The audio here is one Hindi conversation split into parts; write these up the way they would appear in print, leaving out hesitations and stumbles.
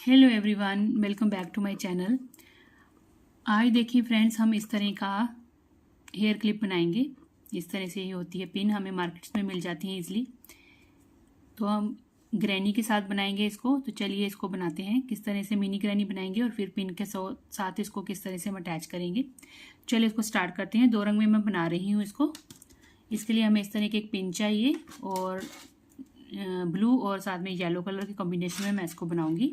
Hello everyone, welcome back to my channel. आज देखिए फ्रेंड्स, हम इस तरह का हेयर क्लिप बनाएंगे। इस तरह से ही होती है पिन, हमें मार्केट्स में मिल जाती हैं इजीली। तो हम ग्रैनी के साथ बनाएंगे इसको। तो चलिए इसको बनाते हैं। किस तरह से मिनी ग्रैनी बनाएंगे और फिर पिन के साथ इसको किस तरह से हम अटैच करेंगे। चलिए इसको स्टार्ट करते हैं। 2 रंग में मैं बना रही हूँ इसको। इसके लिए हमें इस तरह की एक पिन चाहिए और ब्लू और साथ में येलो कलर के कॉम्बिनेशन में मैं इसको बनाऊंगी।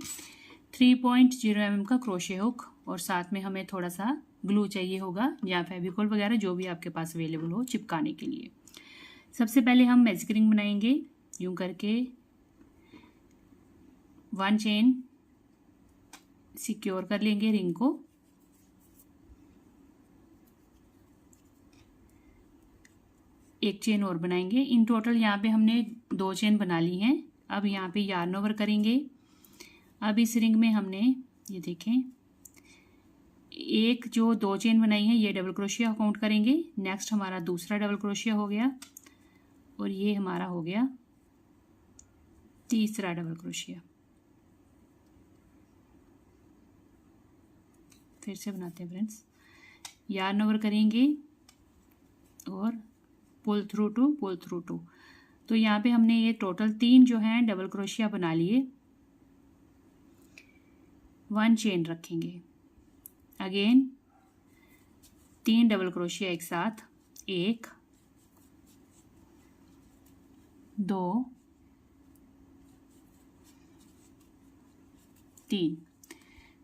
3.0 mm का क्रोशे हुक और साथ में हमें थोड़ा सा ग्लू चाहिए होगा या फेविकोल वगैरह जो भी आपके पास अवेलेबल हो चिपकाने के लिए। सबसे पहले हम मैजिक रिंग बनाएंगे। यूं करके 1 चेन सिक्योर कर लेंगे रिंग को। एक चेन और बनाएंगे। इन टोटल यहाँ पे हमने 2 चेन बना ली हैं। अब यहाँ पे यार्न ओवर करेंगे। अब इस रिंग में हमने ये देखें, एक जो 2 चेन बनाई है ये डबल क्रोशिया काउंट करेंगे। नेक्स्ट हमारा दूसरा डबल क्रोशिया हो गया और ये हमारा हो गया तीसरा डबल क्रोशिया। फिर से बनाते हैं फ्रेंड्स। यार्न ओवर करेंगे और पुल थ्रू टू। तो यहाँ पे हमने ये टोटल 3 जो हैं डबल क्रोशिया बना लिए। 1 चेन रखेंगे। अगेन 3 डबल क्रोशिया एक साथ, 1 2 3।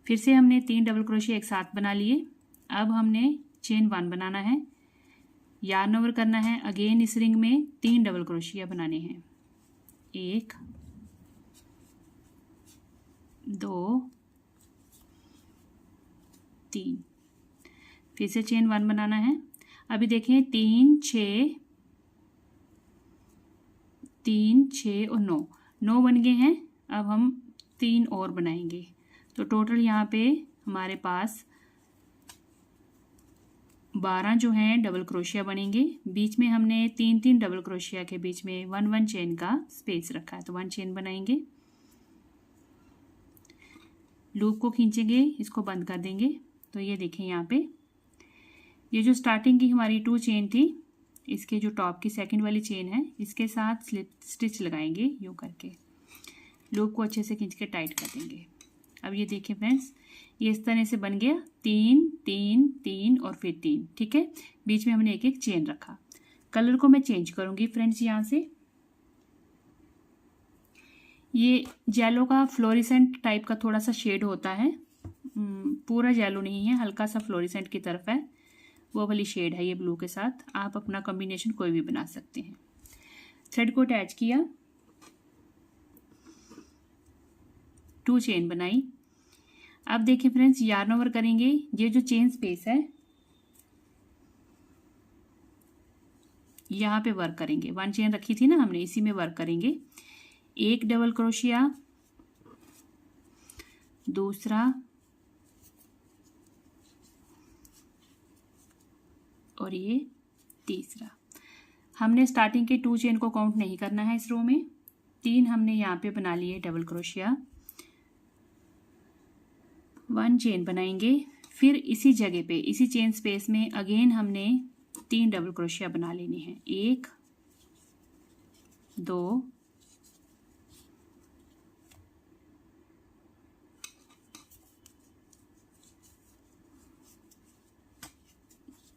फिर से हमने 3 डबल क्रोशिया एक साथ बना लिए। अब हमने चेन 1 बनाना है, यार्न ओवर करना है। अगेन इस रिंग में 3 डबल क्रोशिया बनाने हैं, 1 2 3। फिर से चेन 1 बनाना है। अभी देखें 3 6 और 9 बन गए हैं। अब हम 3 और बनाएंगे। तो टोटल यहाँ पे हमारे पास 12 जो हैं डबल क्रोशिया बनेंगे। बीच में हमने 3 डबल क्रोशिया के बीच में 1 चेन का स्पेस रखा है। तो 1 चेन बनाएंगे, लूप को खींचेंगे, इसको बंद कर देंगे। तो ये देखें यहाँ पे ये जो स्टार्टिंग की हमारी 2 चेन थी, इसके जो टॉप की सेकंड वाली चेन है इसके साथ स्लिप स्टिच लगाएंगे। यूँ करके लूप को अच्छे से खींच के टाइट कर देंगे। अब ये देखिए फ्रेंड्स, ये इस तरह से बन गया 3 3 3 और फिर 3। ठीक है, बीच में हमने एक चेन रखा। कलर को मैं चेंज करूंगी फ्रेंड्स। यहाँ से ये येलो का फ्लोरिसेंट टाइप का थोड़ा सा शेड होता है, पूरा येलो नहीं है, हल्का सा फ्लोरिसेंट की तरफ है, वो वाली शेड है ये ब्लू के साथ। आप अपना कॉम्बिनेशन कोई भी बना सकते हैं। थ्रेड को अटैच किया, 2 चेन बनाई। अब देखिए फ्रेंड्स, यार्न ओवर करेंगे। ये जो चेन स्पेस है यहाँ पे वर्क करेंगे। 1 चेन रखी थी ना हमने, इसी में वर्क करेंगे। 1 डबल क्रोशिया, दूसरा और ये तीसरा। हमने स्टार्टिंग के 2 चेन को काउंट नहीं करना है इस रो में। 3 हमने यहाँ पे बना लिए डबल क्रोशिया, 1 चेन बनाएंगे। फिर इसी जगह पे, इसी चेन स्पेस में अगेन हमने 3 डबल क्रोशिया बना लेने हैं, 1 2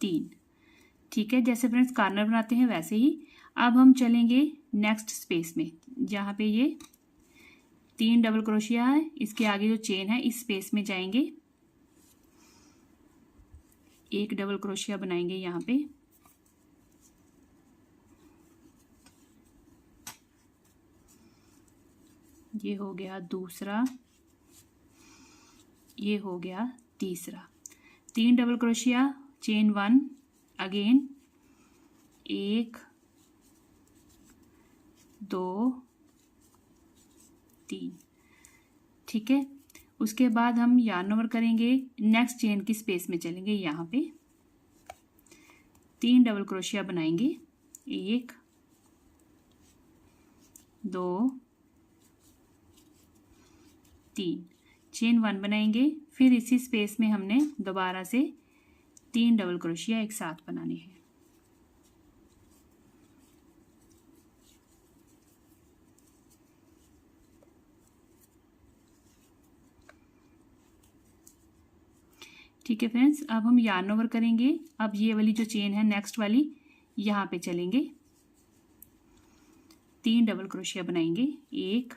3। ठीक है, जैसे फ्रेंड्स कार्नर बनाते हैं वैसे ही। अब हम चलेंगे नेक्स्ट स्पेस में, जहाँ पे ये 3 डबल क्रोशिया है, इसके आगे जो चेन है इस स्पेस में जाएंगे। 1 डबल क्रोशिया बनाएंगे यहाँ पे, ये हो गया दूसरा, ये हो गया तीसरा। 3 डबल क्रोशिया, चेन 1, अगेन 1 2 3। ठीक है, उसके बाद हम यार्न ओवर करेंगे। नेक्स्ट चेन की स्पेस में चलेंगे, यहाँ पे 3 डबल क्रोशिया बनाएंगे, 1 2 3। चेन 1 बनाएंगे, फिर इसी स्पेस में हमने दोबारा से 3 डबल क्रोशिया एक साथ बनाने हैं। ठीक है फ्रेंड्स, अब हम यार्न ओवर करेंगे। अब ये वाली जो चेन है नेक्स्ट वाली, यहाँ पे चलेंगे, 3 डबल क्रोशिया बनाएंगे, 1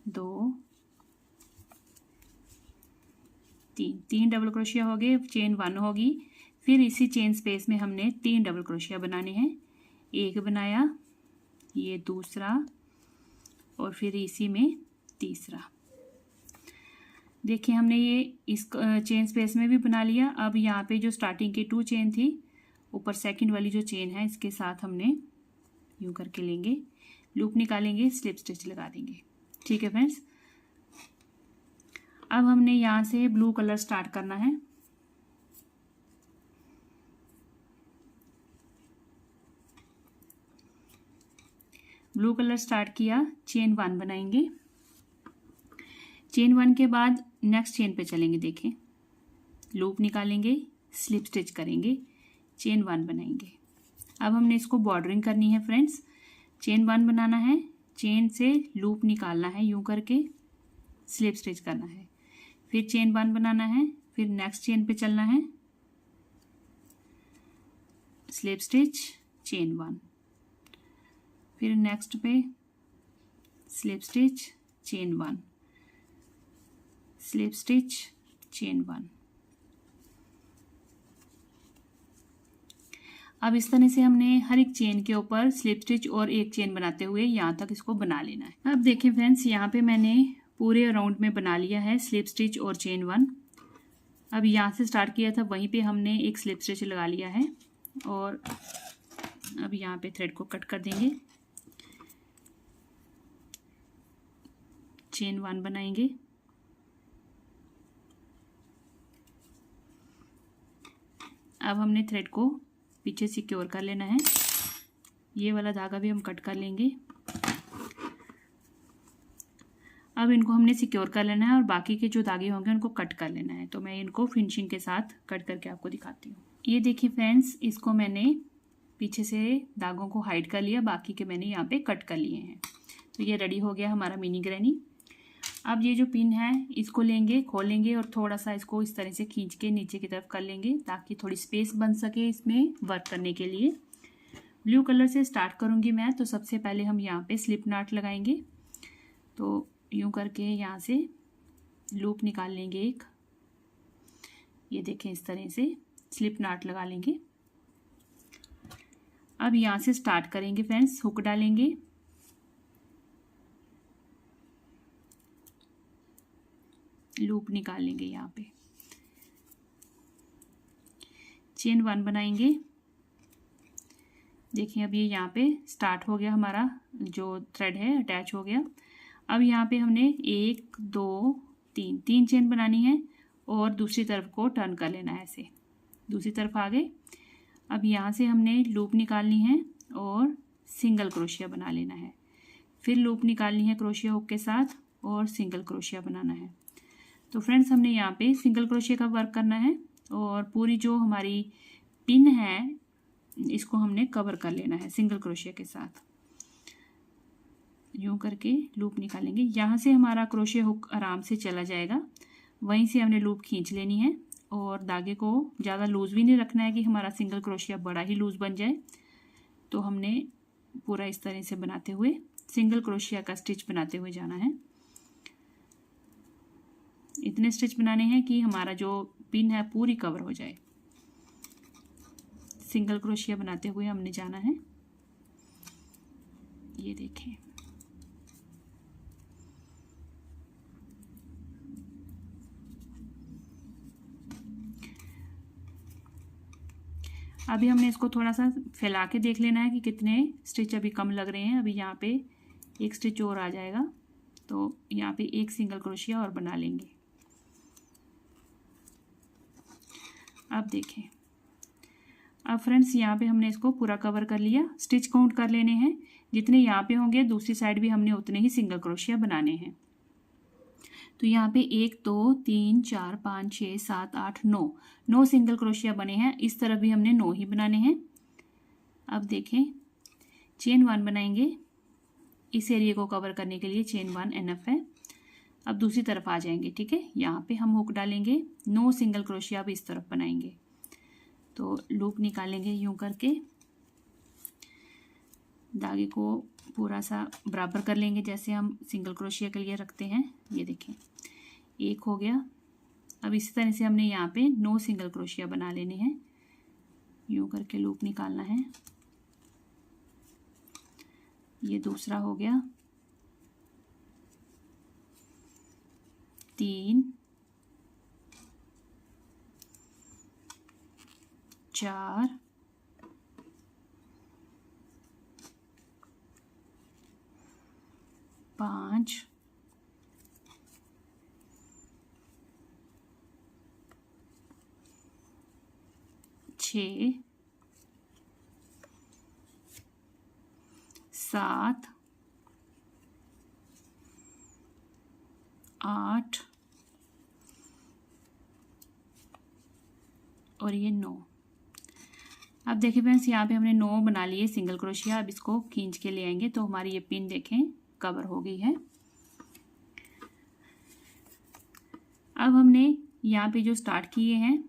2 3 डबल क्रोशिया हो गए, चेन 1 होगी। फिर इसी चेन स्पेस में हमने 3 डबल क्रोशिया बनाने हैं, एक बनाया, ये दूसरा, और फिर इसी में तीसरा। देखिए हमने ये इस चेन स्पेस में भी बना लिया। अब यहाँ पे जो स्टार्टिंग की 2 चेन थी, ऊपर सेकंड वाली जो चेन है, इसके साथ हमने यूँ करके लेंगे, लूप निकालेंगे, स्लिप स्टिच लगा देंगे। ठीक है फ्रेंड्स, अब हमने यहाँ से ब्लू कलर स्टार्ट करना है। ब्लू कलर स्टार्ट किया, चेन 1 बनाएंगे, चेन 1 के बाद नेक्स्ट चेन पे चलेंगे। देखें, लूप निकालेंगे, स्लिप स्टिच करेंगे, चेन 1 बनाएंगे। अब हमने इसको बॉर्डरिंग करनी है फ्रेंड्स। चेन 1 बनाना है, चेन से लूप निकालना है, यूं करके स्लिप स्टिच करना है, फिर चेन 1 बनाना है, फिर नेक्स्ट चेन पे चलना है, स्लिप स्टिच, चेन 1, फिर next pay slip stitch, chain 1, slip stitch, chain 1। अब इस तरह से हमने हर एक चेन के ऊपर स्लिप स्टिच और एक चेन बनाते हुए यहाँ तक इसको बना लेना है। अब देखिए फ्रेंड्स, यहाँ पे मैंने पूरे राउंड में बना लिया है स्लिप स्टिच और चेन 1। अब यहाँ से स्टार्ट किया था, वहीं पे हमने एक स्लिप स्टिच लगा लिया है, और अब यहाँ पे थ्रेड को कट कर देंगे, चेन 1 बनाएंगे, अब हमने थ्रेड को पीछे सिक्योर कर लेना है। ये वाला धागा भी हम कट कर लेंगे। अब इनको हमने सिक्योर कर लेना है और बाकी के जो धागे होंगे उनको कट कर लेना है। तो मैं इनको फिनिशिंग के साथ कट करके आपको दिखाती हूँ। ये देखिए फ्रेंड्स, इसको मैंने पीछे से धागों को हाइड कर लिया, बाकी के मैंने यहाँ पे कट कर लिए हैं। तो ये रेडी हो गया हमारा मिनी ग्रैनी। अब ये जो पिन है इसको लेंगे, खोलेंगे और थोड़ा सा इसको इस तरह से खींच के नीचे की तरफ कर लेंगे, ताकि थोड़ी स्पेस बन सके इसमें वर्क करने के लिए। ब्लू कलर से स्टार्ट करूँगी मैं। तो सबसे पहले हम यहाँ पे स्लिप नॉट लगाएंगे। तो यूँ करके यहाँ से लूप निकाल लेंगे एक, ये देखें इस तरह से स्लिप नॉट लगा लेंगे। अब यहाँ से स्टार्ट करेंगे फ्रेंड्स, हुक डालेंगे, लूप निकाल लेंगे, यहाँ पे चेन 1 बनाएंगे। देखिए अब ये यहाँ पे स्टार्ट हो गया, हमारा जो थ्रेड है अटैच हो गया। अब यहाँ पे हमने 1 2 3 चेन बनानी है और दूसरी तरफ को टर्न कर लेना है, ऐसे दूसरी तरफ आ गए। अब यहाँ से हमने लूप निकालनी है और सिंगल क्रोशिया बना लेना है, फिर लूप निकालनी है क्रोशिया हुक के साथ और सिंगल क्रोशिया बनाना है। तो फ्रेंड्स हमने यहाँ पे सिंगल क्रोशिया का वर्क करना है और पूरी जो हमारी पिन है इसको हमने कवर कर लेना है सिंगल क्रोशिया के साथ। यूँ करके लूप निकालेंगे, यहाँ से हमारा क्रोशिया हुक आराम से चला जाएगा, वहीं से हमने लूप खींच लेनी है और धागे को ज़्यादा लूज़ भी नहीं रखना है कि हमारा सिंगल क्रोशिया बड़ा ही लूज़ बन जाए। तो हमने पूरा इस तरह से बनाते हुए सिंगल क्रोशिया का स्टिच बनाते हुए जाना है। इतने स्टिच बनाने हैं कि हमारा जो पिन है पूरी कवर हो जाए। सिंगल क्रोशिया बनाते हुए हमने जाना है, ये देखें। अभी हमने इसको थोड़ा सा फैला के देख लेना है कि कितने स्टिच अभी कम लग रहे हैं। अभी यहाँ पे एक स्टिच और आ जाएगा, तो यहाँ पे एक सिंगल क्रोशिया और बना लेंगे। अब देखें, अब फ्रेंड्स यहाँ पे हमने इसको पूरा कवर कर लिया। स्टिच काउंट कर लेने हैं, जितने यहाँ पे होंगे दूसरी साइड भी हमने उतने ही सिंगल क्रोशिया बनाने हैं। तो यहाँ पे 1 2 3 4 5 6 7 8 9 सिंगल क्रोशिया बने हैं। इस तरफ भी हमने 9 ही बनाने हैं। अब देखें, चेन 1 बनाएंगे। इस एरिया को कवर करने के लिए चेन 1 एनफ है। अब दूसरी तरफ आ जाएंगे, ठीक है। यहाँ पे हम हुक डालेंगे, 9 सिंगल क्रोशिया अब इस तरफ बनाएंगे। तो लूप निकालेंगे यूं करके, धागे को पूरा सा बराबर कर लेंगे जैसे हम सिंगल क्रोशिया के लिए रखते हैं। ये देखें, एक हो गया। अब इसी तरह से हमने यहाँ पे 9 सिंगल क्रोशिया बना लेने हैं। यूं करके लूप निकालना है। ये दूसरा हो गया, 3 4 5 6 7 8 और ये 9। अब देखिए फ्रेंड्स, यहाँ पे हमने 9 बना लिए सिंगल क्रोशिया। अब इसको खींच के ले आएंगे तो हमारी ये पिन देखें कवर हो गई है। अब हमने यहाँ पे जो स्टार्ट किए हैं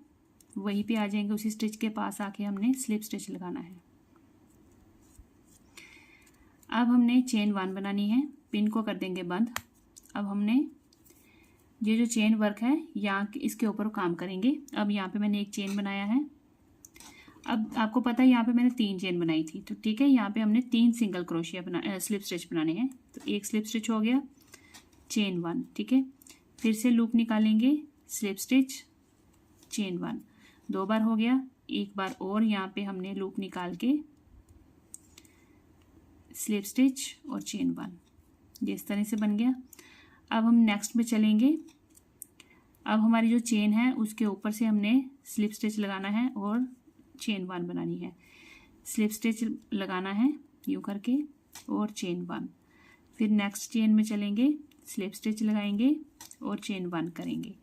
वहीं पे आ जाएंगे। उसी स्टिच के पास आके हमने स्लिप स्टिच लगाना है। अब हमने चेन 1 बनानी है, पिन को कर देंगे बंद। अब हमने ये जो चेन वर्क है यहाँ इसके ऊपर काम करेंगे। अब यहाँ पे मैंने एक चेन बनाया है। अब आपको पता है यहाँ पे मैंने 3 चेन बनाई थी, तो ठीक है। यहाँ पे हमने 3 सिंगल क्रोशिया स्लिप स्टिच बनाने हैं। तो एक स्लिप स्टिच हो गया, चेन 1, ठीक है। फिर से लूप निकालेंगे, स्लिप स्टिच, चेन 1, 2 बार हो गया। एक बार और यहाँ पे हमने लूप निकाल के स्लिप स्टिच और चेन 1, ये इस तरह से बन गया। अब हम नेक्स्ट में चलेंगे। अब हमारी जो चेन है उसके ऊपर से हमने स्लिप स्टिच लगाना है और चेन 1 बनानी है। स्लिप स्टिच लगाना है यूँ करके और चेन 1। फिर नेक्स्ट चेन में चलेंगे, स्लिप स्टिच लगाएंगे और चेन 1 करेंगे।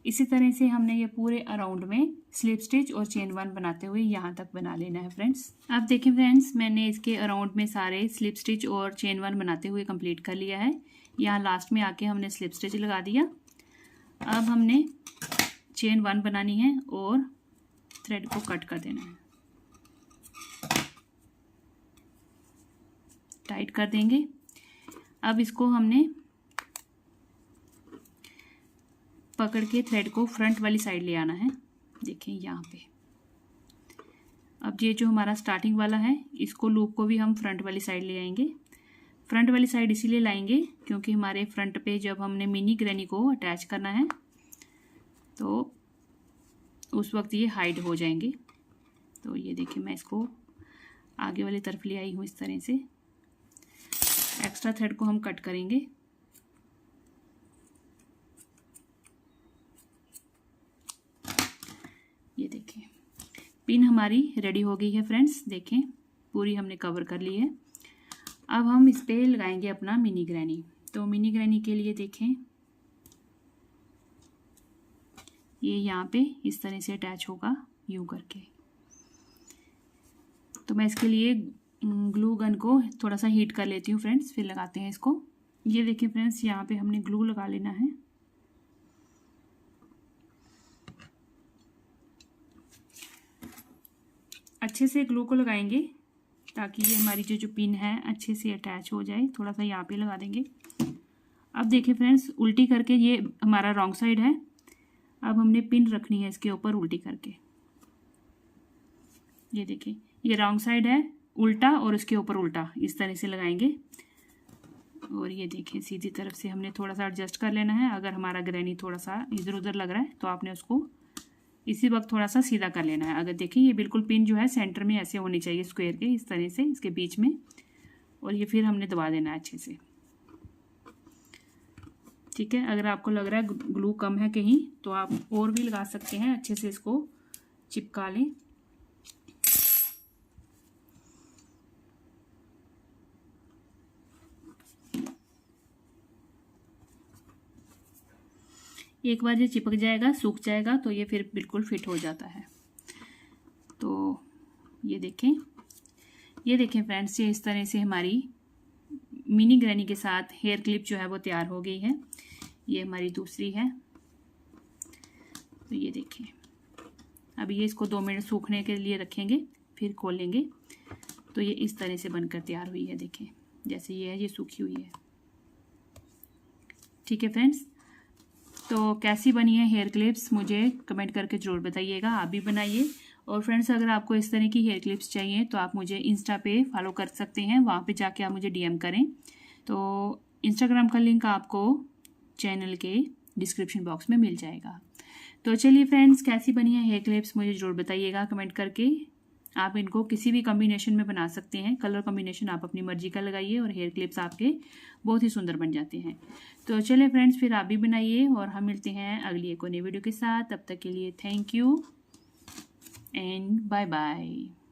इसी तरह से हमने ये पूरे अराउंड में स्लिप स्टिच और चेन 1 बनाते हुए यहाँ तक बना लेना है फ्रेंड्स। अब देखिए फ्रेंड्स, मैंने इसके अराउंड में सारे स्लिप स्टिच और चेन 1 बनाते हुए कंप्लीट कर लिया है। यहाँ लास्ट में आके हमने स्लिप स्टिच लगा दिया। अब हमने चेन 1 बनानी है और थ्रेड को कट कर देना है, टाइट कर देंगे। अब इसको हमने पकड़ के थ्रेड को फ्रंट वाली साइड ले आना है। देखिए यहाँ पे। अब ये जो हमारा स्टार्टिंग वाला है इसको लूप को भी हम फ्रंट वाली साइड ले आएंगे। फ्रंट वाली साइड इसीलिए लाएंगे क्योंकि हमारे फ्रंट पे जब हमने मिनी ग्रैनी को अटैच करना है तो उस वक्त ये हाइड हो जाएंगे। तो ये देखिए, मैं इसको आगे वाली तरफ ले आई हूँ इस तरह से। एक्स्ट्रा थ्रेड को हम कट करेंगे। ये देखिए, पिन हमारी रेडी हो गई है फ्रेंड्स। देखें, पूरी हमने कवर कर ली है। अब हम इस पे लगाएंगे अपना मिनी ग्रैनी। तो मिनी ग्रैनी के लिए देखें, ये यहाँ पे इस तरह से अटैच होगा यूं करके। तो मैं इसके लिए ग्लू गन को थोड़ा सा हीट कर लेती हूँ फ्रेंड्स, फिर लगाते हैं इसको। ये देखिए फ्रेंड्स, यहाँ पे हमने ग्लू लगा लेना है। अच्छे से ग्लू को लगाएंगे ताकि ये हमारी जो पिन है अच्छे से अटैच हो जाए। थोड़ा सा यहाँ पे लगा देंगे। अब देखिए फ्रेंड्स, उल्टी करके, ये हमारा रॉन्ग साइड है। अब हमने पिन रखनी है इसके ऊपर उल्टी करके। ये देखिए, ये रॉन्ग साइड है, उल्टा और उसके ऊपर उल्टा इस तरह से लगाएंगे। और ये देखिए, सीधी तरफ से हमने थोड़ा सा एडजस्ट कर लेना है। अगर हमारा ग्रैनी थोड़ा सा इधर उधर लग रहा है तो आपने उसको इसी वक्त थोड़ा सा सीधा कर लेना है। अगर देखिए, ये बिल्कुल पिन जो है सेंटर में ऐसे होनी चाहिए, स्क्वायर के इस तरह से इसके बीच में। और ये फिर हमने दबा देना है अच्छे से, ठीक है। अगर आपको लग रहा है ग्लू कम है कहीं तो आप और भी लगा सकते हैं, अच्छे से इसको चिपका लें। एक बार ये चिपक जाएगा, सूख जाएगा तो ये फिर बिल्कुल फिट हो जाता है। तो ये देखें फ्रेंड्स, ये इस तरह से हमारी मिनी ग्रैनी के साथ हेयर क्लिप जो है वो तैयार हो गई है। ये हमारी दूसरी है। तो ये देखें, अब ये इसको 2 मिनट सूखने के लिए रखेंगे, फिर खोलेंगे तो ये इस तरह से बनकर तैयार हुई है। देखें जैसे ये है, ये सूखी हुई है। ठीक है फ्रेंड्स, तो कैसी बनी है हेयर क्लिप्स मुझे कमेंट करके ज़रूर बताइएगा, आप भी बनाइए। और फ्रेंड्स, अगर आपको इस तरह की हेयर क्लिप्स चाहिए तो आप मुझे इंस्टा पे फॉलो कर सकते हैं, वहाँ पे जाके आप मुझे डीएम करें। तो इंस्टाग्राम का लिंक आपको चैनल के डिस्क्रिप्शन बॉक्स में मिल जाएगा। तो चलिए फ्रेंड्स, कैसी बनी है हेयर क्लिप्स मुझे ज़रूर बताइएगा कमेंट करके। आप इनको किसी भी कॉम्बिनेशन में बना सकते हैं, कलर कॉम्बिनेशन आप अपनी मर्जी का लगाइए और हेयर क्लिप्स आपके बहुत ही सुंदर बन जाते हैं। तो चलिए फ्रेंड्स, फिर आप भी बनाइए और हम मिलते हैं अगली एक और नई वीडियो के साथ। तब तक के लिए thank you and bye bye.